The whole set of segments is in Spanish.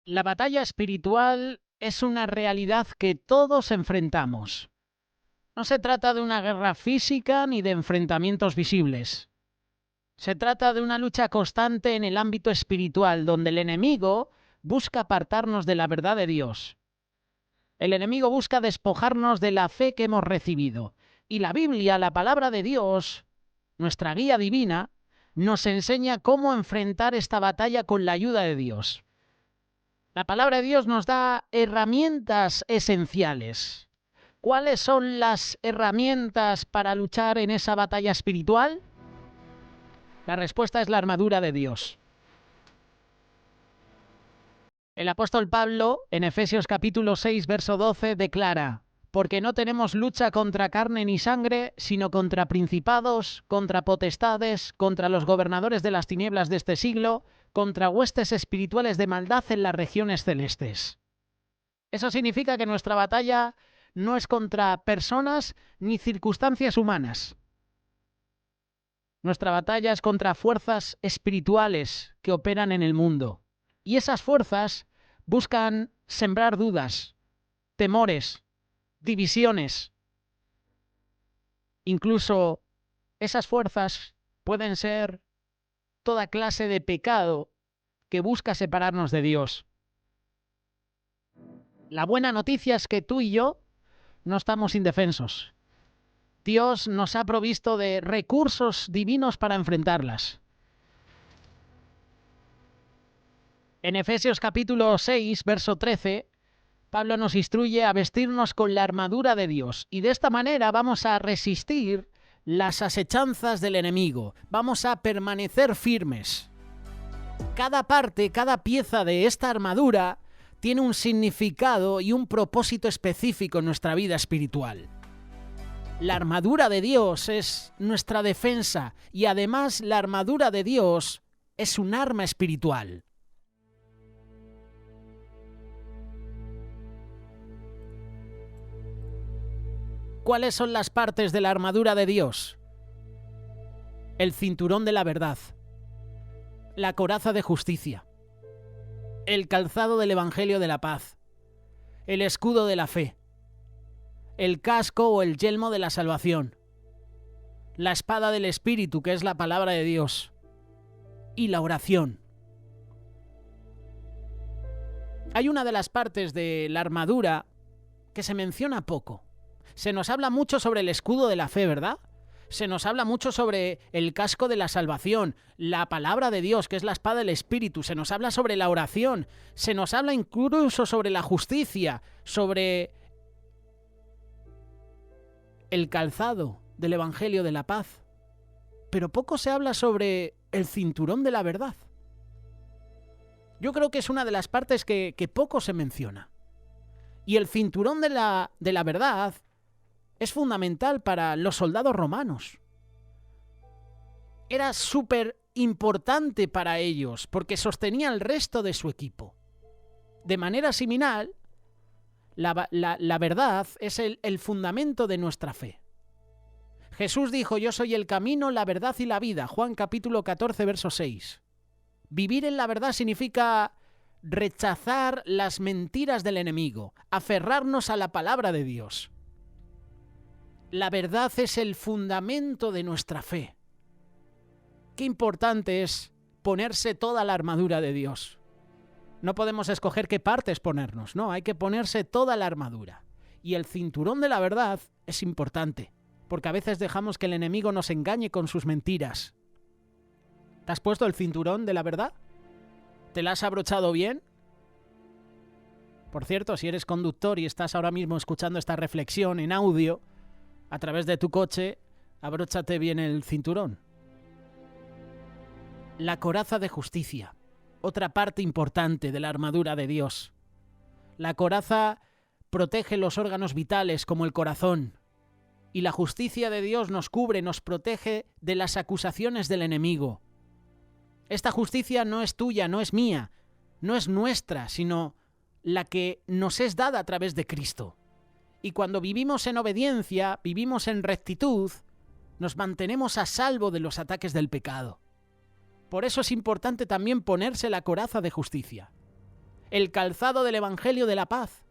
La batalla espiritual es una realidad que todos enfrentamos. No se trata de una guerra física ni de enfrentamientos visibles. Se trata de una lucha constante en el ámbito espiritual, donde el enemigo busca apartarnos de la verdad de Dios. El enemigo busca despojarnos de la fe que hemos recibido. Y la Biblia, la palabra de Dios, nuestra guía divina, nos enseña cómo enfrentar esta batalla con la ayuda de Dios. La palabra de Dios nos da herramientas esenciales. ¿Cuáles son las herramientas para luchar en esa batalla espiritual? La respuesta es la armadura de Dios. El apóstol Pablo, en Efesios capítulo 6, verso 12, declara: porque no tenemos lucha contra carne ni sangre, sino contra principados, contra potestades, contra los gobernadores de las tinieblas de este siglo, contra huestes espirituales de maldad en las regiones celestes. Eso significa que nuestra batalla no es contra personas ni circunstancias humanas. Nuestra batalla es contra fuerzas espirituales que operan en el mundo. Y esas fuerzas buscan sembrar dudas, temores, divisiones. Incluso esas fuerzas pueden ser toda clase de pecado que busca separarnos de Dios. La buena noticia es que tú y yo no estamos indefensos. Dios nos ha provisto de recursos divinos para enfrentarlas. En Efesios capítulo 6, verso 13, Pablo nos instruye a vestirnos con la armadura de Dios, y de esta manera vamos a resistir las asechanzas del enemigo, vamos a permanecer firmes. Cada parte, cada pieza de esta armadura tiene un significado y un propósito específico en nuestra vida espiritual. La armadura de Dios es nuestra defensa y además la armadura de Dios es un arma espiritual. ¿Cuáles son las partes de la armadura de Dios? El cinturón de la verdad, la coraza de justicia, el calzado del Evangelio de la paz, el escudo de la fe, el casco o el yelmo de la salvación, la espada del Espíritu, que es la palabra de Dios, y la oración. Hay una de las partes de la armadura que se menciona poco. Se nos habla mucho sobre el escudo de la fe, ¿verdad? Se nos habla mucho sobre el casco de la salvación, la palabra de Dios, que es la espada del Espíritu. Se nos habla sobre la oración. Se nos habla incluso sobre la justicia, sobre el calzado del Evangelio de la paz. Pero poco se habla sobre el cinturón de la verdad. Yo creo que es una de las partes que poco se menciona. Y el cinturón de la verdad es fundamental para los soldados romanos. Era súper importante para ellos porque sostenía el resto de su equipo. De manera similar, la verdad es el fundamento de nuestra fe. Jesús dijo: yo soy el camino, la verdad y la vida. Juan capítulo 14, verso 6. Vivir en la verdad significa rechazar las mentiras del enemigo, aferrarnos a la palabra de Dios. La verdad es el fundamento de nuestra fe. Qué importante es ponerse toda la armadura de Dios. No podemos escoger qué partes ponernos, no, hay que ponerse toda la armadura. Y el cinturón de la verdad es importante, porque a veces dejamos que el enemigo nos engañe con sus mentiras. ¿Te has puesto el cinturón de la verdad? ¿Te la has abrochado bien? Por cierto, si eres conductor y estás ahora mismo escuchando esta reflexión en audio, a través de tu coche, abróchate bien el cinturón. La coraza de justicia, otra parte importante de la armadura de Dios. La coraza protege los órganos vitales como el corazón, y la justicia de Dios nos cubre, nos protege de las acusaciones del enemigo. Esta justicia no es tuya, no es mía, no es nuestra, sino la que nos es dada a través de Cristo. Y cuando vivimos en obediencia, vivimos en rectitud, nos mantenemos a salvo de los ataques del pecado. Por eso es importante también ponerse la coraza de justicia. el calzado del Evangelio de la paz.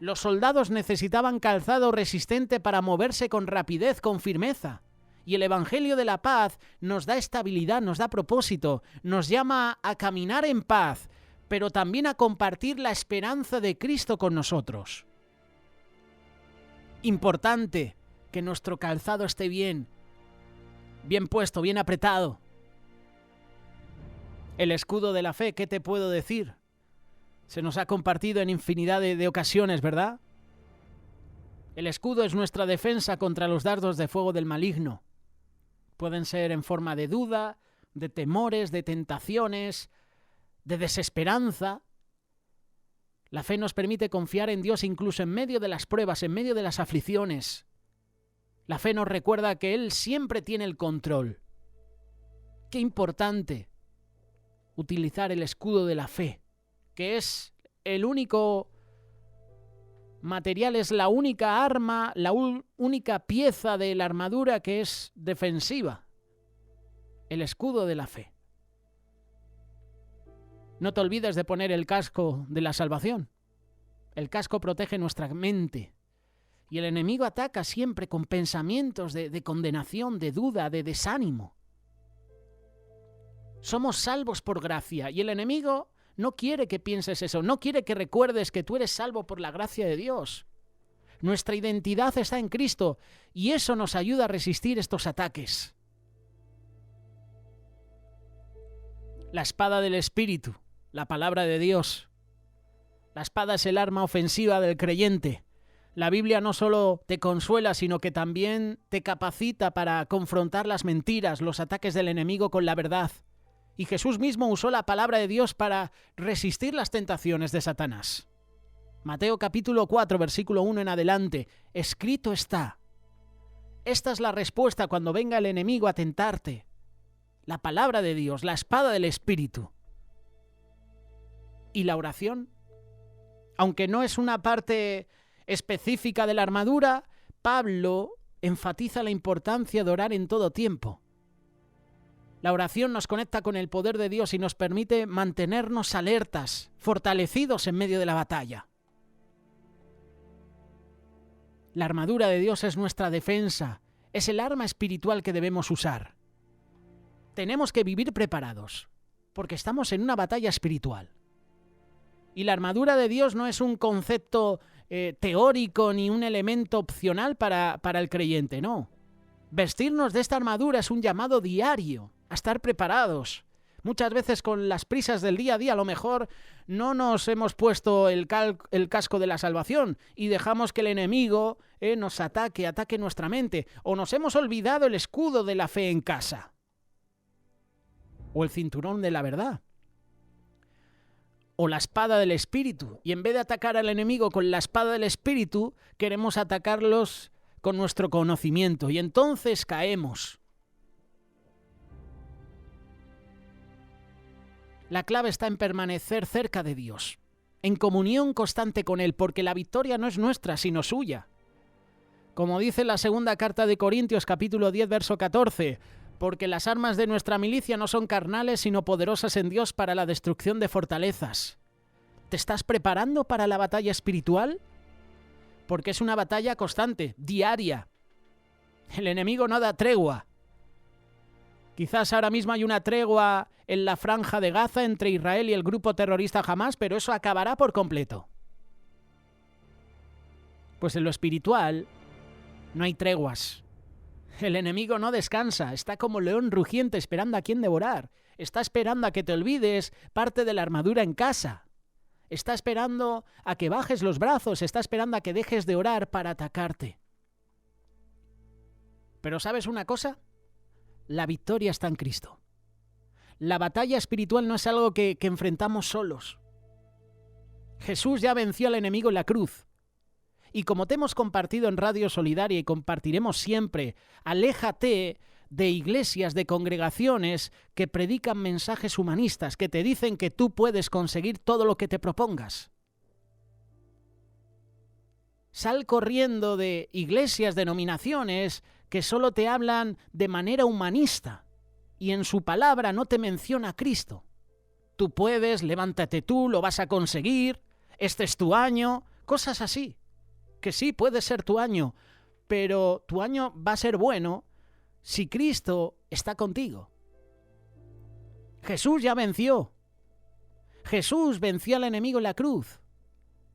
Los soldados necesitaban calzado resistente para moverse con rapidez, con firmeza. Y el Evangelio de la paz nos da estabilidad, nos da propósito, nos llama a caminar en paz, pero también a compartir la esperanza de Cristo con nosotros. Importante que nuestro calzado esté bien puesto, bien apretado. El escudo de la fe, ¿qué te puedo decir? Se nos ha compartido en infinidad de ocasiones, ¿verdad? El escudo es nuestra defensa contra los dardos de fuego del maligno. Pueden ser en forma de duda, de temores, de tentaciones, de desesperanza. La fe nos permite confiar en Dios incluso en medio de las pruebas, en medio de las aflicciones. La fe nos recuerda que Él siempre tiene el control. Qué importante utilizar el escudo de la fe, que es el único material, es la única arma, la única pieza de la armadura que es defensiva. El escudo de la fe. No te olvides de poner el casco de la salvación. El casco protege nuestra mente. Y el enemigo ataca siempre con pensamientos de condenación, de duda, de desánimo. Somos salvos por gracia y el enemigo no quiere que pienses eso, no quiere que recuerdes que tú eres salvo por la gracia de Dios. Nuestra identidad está en Cristo y eso nos ayuda a resistir estos ataques. La espada del Espíritu, la palabra de Dios. La espada es el arma ofensiva del creyente. La Biblia no solo te consuela, sino que también te capacita para confrontar las mentiras, los ataques del enemigo con la verdad. Y Jesús mismo usó la palabra de Dios para resistir las tentaciones de Satanás. Mateo capítulo 4, versículo 1 en adelante. Escrito está. Esta es la respuesta cuando venga el enemigo a tentarte. La palabra de Dios, la espada del Espíritu. ¿Y la oración? Aunque no es una parte específica de la armadura, Pablo enfatiza la importancia de orar en todo tiempo. La oración nos conecta con el poder de Dios y nos permite mantenernos alertas, fortalecidos en medio de la batalla. La armadura de Dios es nuestra defensa, es el arma espiritual que debemos usar. Tenemos que vivir preparados, porque estamos en una batalla espiritual. Y la armadura de Dios no es un concepto teórico ni un elemento opcional para el creyente, no. Vestirnos de esta armadura es un llamado diario a estar preparados. Muchas veces con las prisas del día a día a lo mejor no nos hemos puesto el casco de la salvación y dejamos que el enemigo nos ataque nuestra mente, o nos hemos olvidado el escudo de la fe en casa o el cinturón de la verdad o la espada del Espíritu, y en vez de atacar al enemigo con la espada del Espíritu queremos atacarlos con nuestro conocimiento y entonces caemos. La clave está en permanecer cerca de Dios, en comunión constante con Él, porque la victoria no es nuestra, sino suya. Como dice la segunda carta de Corintios, capítulo 10, verso 14, porque las armas de nuestra milicia no son carnales, sino poderosas en Dios para la destrucción de fortalezas. ¿Te estás preparando para la batalla espiritual? Porque es una batalla constante, diaria. El enemigo no da tregua. Quizás ahora mismo hay una tregua en la franja de Gaza entre Israel y el grupo terrorista Hamás, pero eso acabará por completo. Pues en lo espiritual no hay treguas. El enemigo no descansa, está como león rugiente esperando a quien devorar. Está esperando a que te olvides parte de la armadura en casa. Está esperando a que bajes los brazos, está esperando a que dejes de orar para atacarte. Pero ¿sabes una cosa? La victoria está en Cristo. La batalla espiritual no es algo que enfrentamos solos. Jesús ya venció al enemigo en la cruz. Y como te hemos compartido en Radio Solidaria y compartiremos siempre, aléjate de iglesias, de congregaciones que predican mensajes humanistas, que te dicen que tú puedes conseguir todo lo que te propongas. Sal corriendo de iglesias, denominaciones que solo te hablan de manera humanista y en su palabra no te menciona a Cristo. tú puedes, levántate tú, lo vas a conseguir, este es tu año, cosas así. Que sí, puede ser tu año, pero tu año va a ser bueno si Cristo está contigo. Jesús ya venció. Jesús venció al enemigo en la cruz.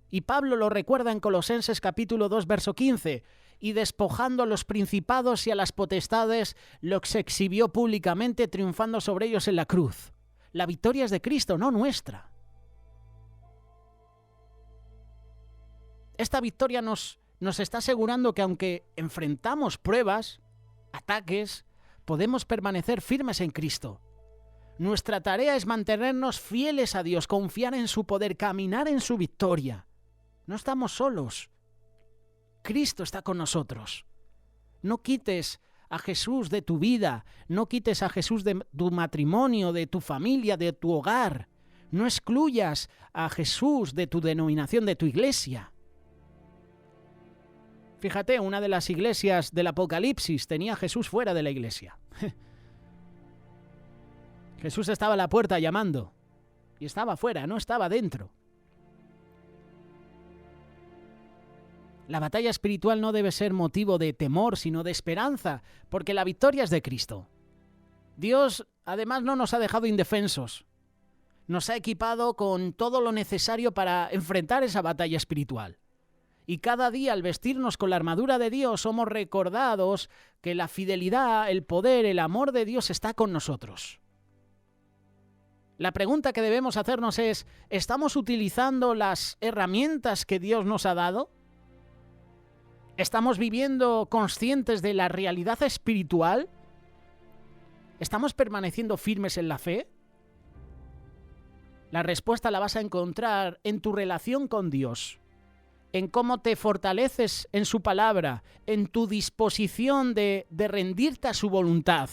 Y Pablo lo recuerda en Colosenses capítulo 2, verso 15. Y despojando a los principados y a las potestades, los exhibió públicamente, triunfando sobre ellos en la cruz. La victoria es de Cristo, no nuestra. Esta victoria nos está asegurando que aunque enfrentamos pruebas, ataques, podemos permanecer firmes en Cristo. Nuestra tarea es mantenernos fieles a Dios, confiar en su poder, caminar en su victoria. No estamos solos. Cristo está con nosotros. No quites a Jesús de tu vida, no quites a Jesús de tu matrimonio, de tu familia, de tu hogar. No excluyas a Jesús de tu denominación, de tu iglesia. Fíjate, una de las iglesias del Apocalipsis tenía a Jesús fuera de la iglesia. Jesús estaba a la puerta llamando y estaba fuera, no estaba dentro. La batalla espiritual no debe ser motivo de temor, sino de esperanza, porque la victoria es de Cristo. Dios, además, no nos ha dejado indefensos. Nos ha equipado con todo lo necesario para enfrentar esa batalla espiritual. Y cada día, al vestirnos con la armadura de Dios, somos recordados que la fidelidad, el poder, el amor de Dios está con nosotros. La pregunta que debemos hacernos es, ¿estamos utilizando las herramientas que Dios nos ha dado? ¿Estamos viviendo conscientes de la realidad espiritual? ¿Estamos permaneciendo firmes en la fe? La respuesta la vas a encontrar en tu relación con Dios, en cómo te fortaleces en su palabra, en tu disposición de rendirte a su voluntad.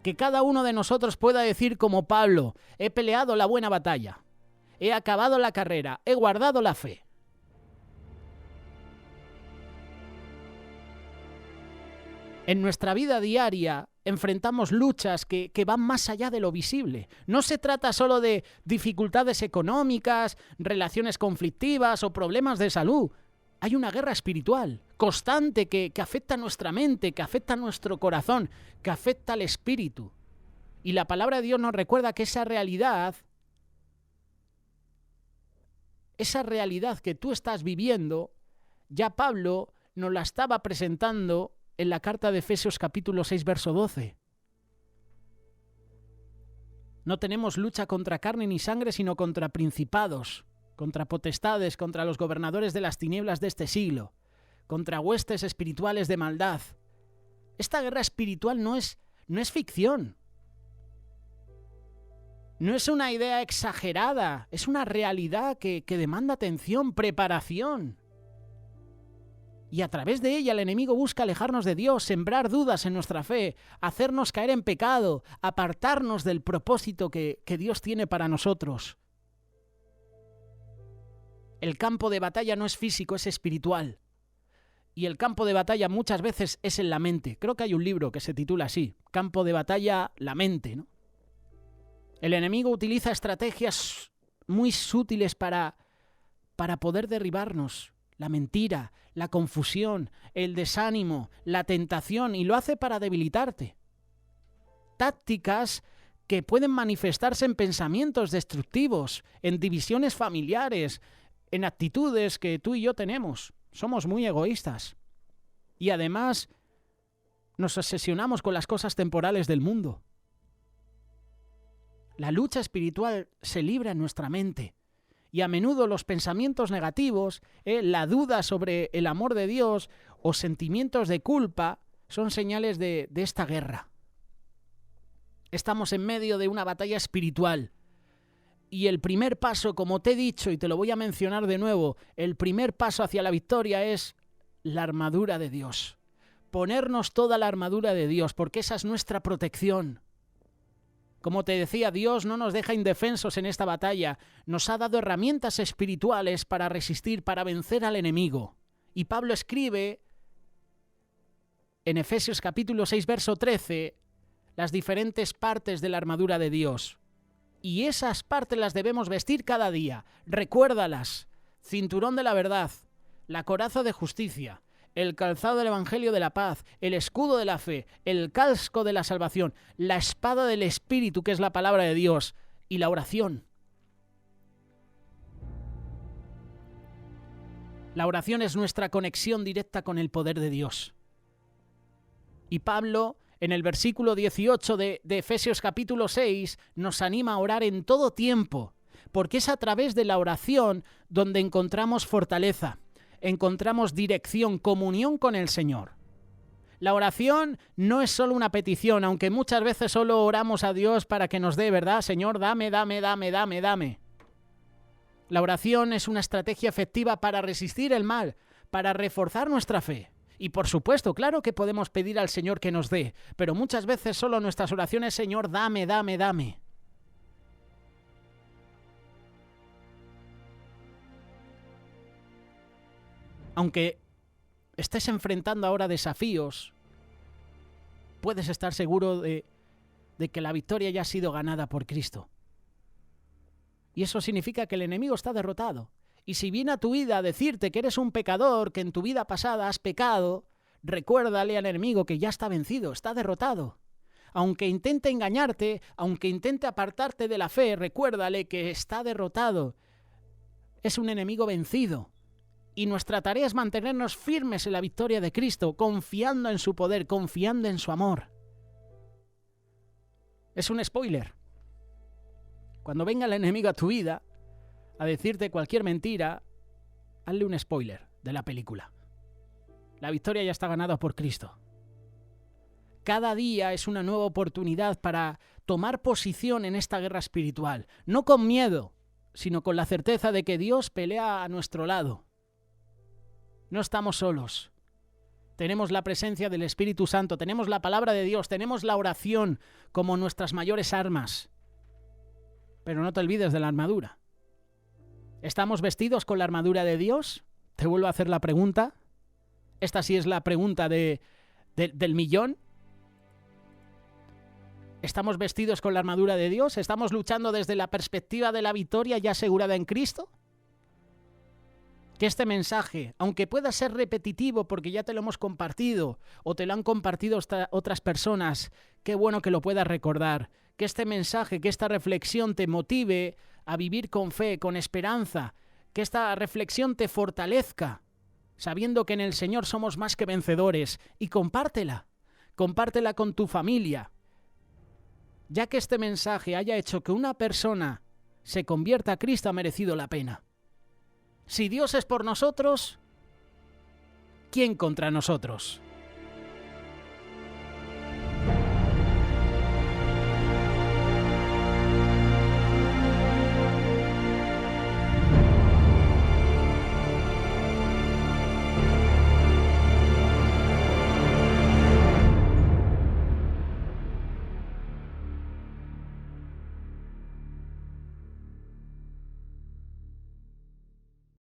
Que cada uno de nosotros pueda decir como Pablo, he peleado la buena batalla, he acabado la carrera, he guardado la fe. En nuestra vida diaria enfrentamos luchas que van más allá de lo visible. No se trata solo de dificultades económicas, relaciones conflictivas o problemas de salud. Hay una guerra espiritual constante que afecta a nuestra mente, que afecta a nuestro corazón, que afecta al espíritu. Y la palabra de Dios nos recuerda que esa realidad que tú estás viviendo, ya Pablo nos la estaba presentando en la carta de Efesios capítulo 6, verso 12. No tenemos lucha contra carne ni sangre, sino contra principados, contra potestades, contra los gobernadores de las tinieblas de este siglo, contra huestes espirituales de maldad. Esta guerra espiritual no es ficción. No es una idea exagerada, es una realidad que demanda atención, preparación. Y a través de ella el enemigo busca alejarnos de Dios, sembrar dudas en nuestra fe, hacernos caer en pecado, apartarnos del propósito que Dios tiene para nosotros. El campo de batalla no es físico, es espiritual. Y el campo de batalla muchas veces es en la mente. Creo que hay un libro que se titula así, Campo de batalla, la mente, ¿no? El enemigo utiliza estrategias muy sutiles para poder derribarnos. La mentira, la confusión, el desánimo, la tentación, y lo hace para debilitarte. Tácticas que pueden manifestarse en pensamientos destructivos, en divisiones familiares, en actitudes que tú y yo tenemos. Somos muy egoístas. Y además nos obsesionamos con las cosas temporales del mundo. La lucha espiritual se libra en nuestra mente. Y a menudo los pensamientos negativos, la duda sobre el amor de Dios o sentimientos de culpa son señales de esta guerra. Estamos en medio de una batalla espiritual. Y el primer paso, como te he dicho y te lo voy a mencionar de nuevo, el primer paso hacia la victoria es la armadura de Dios. Ponernos toda la armadura de Dios, porque esa es nuestra protección. Como te decía, Dios no nos deja indefensos en esta batalla. Nos ha dado herramientas espirituales para resistir, para vencer al enemigo. Y Pablo escribe en Efesios capítulo 6, verso 13, las diferentes partes de la armadura de Dios. y esas partes las debemos vestir cada día. Recuérdalas. Cinturón de la verdad, la coraza de justicia, el calzado del evangelio de la paz, el escudo de la fe, el casco de la salvación, la espada del Espíritu, que es la palabra de Dios, y la oración. La oración es nuestra conexión directa con el poder de Dios. Y Pablo, en el versículo 18 de Efesios capítulo 6, nos anima a orar en todo tiempo, porque es a través de la oración donde encontramos fortaleza, encontramos dirección, comunión con el Señor. La oración no es solo una petición, aunque muchas veces solo oramos a Dios para que nos dé, ¿verdad? Señor, dame, dame, dame, dame, dame. La oración es una estrategia efectiva para resistir el mal, para reforzar nuestra fe. Y por supuesto, claro que podemos pedir al Señor que nos dé, pero muchas veces solo nuestras oraciones, Señor, dame, dame, dame. Aunque estés enfrentando ahora desafíos, puedes estar seguro de que la victoria ya ha sido ganada por Cristo. Y eso significa que el enemigo está derrotado. Y si viene a tu vida a decirte que eres un pecador, que en tu vida pasada has pecado, recuérdale al enemigo que ya está vencido, está derrotado. Aunque intente engañarte, aunque intente apartarte de la fe, recuérdale que está derrotado. Es un enemigo vencido. Y nuestra tarea es mantenernos firmes en la victoria de Cristo, confiando en su poder, confiando en su amor. Es un spoiler. Cuando venga el enemigo a tu vida a decirte cualquier mentira, hazle un spoiler de la película. La victoria ya está ganada por Cristo. Cada día es una nueva oportunidad para tomar posición en esta guerra espiritual. No con miedo, sino con la certeza de que Dios pelea a nuestro lado. No estamos solos. Tenemos la presencia del Espíritu Santo, tenemos la palabra de Dios, tenemos la oración como nuestras mayores armas. Pero no te olvides de la armadura. ¿Estamos vestidos con la armadura de Dios? Te vuelvo a hacer la pregunta. Esta sí es la pregunta del millón. ¿Estamos vestidos con la armadura de Dios? ¿Estamos luchando desde la perspectiva de la victoria ya asegurada en Cristo? Que este mensaje, aunque pueda ser repetitivo porque ya te lo hemos compartido o te lo han compartido otras personas, qué bueno que lo puedas recordar. Que este mensaje, que esta reflexión te motive a vivir con fe, con esperanza. Que esta reflexión te fortalezca, sabiendo que en el Señor somos más que vencedores. Y compártela. Compártela con tu familia. Ya que este mensaje haya hecho que una persona se convierta a Cristo, ha merecido la pena. Si Dios es por nosotros, ¿quién contra nosotros?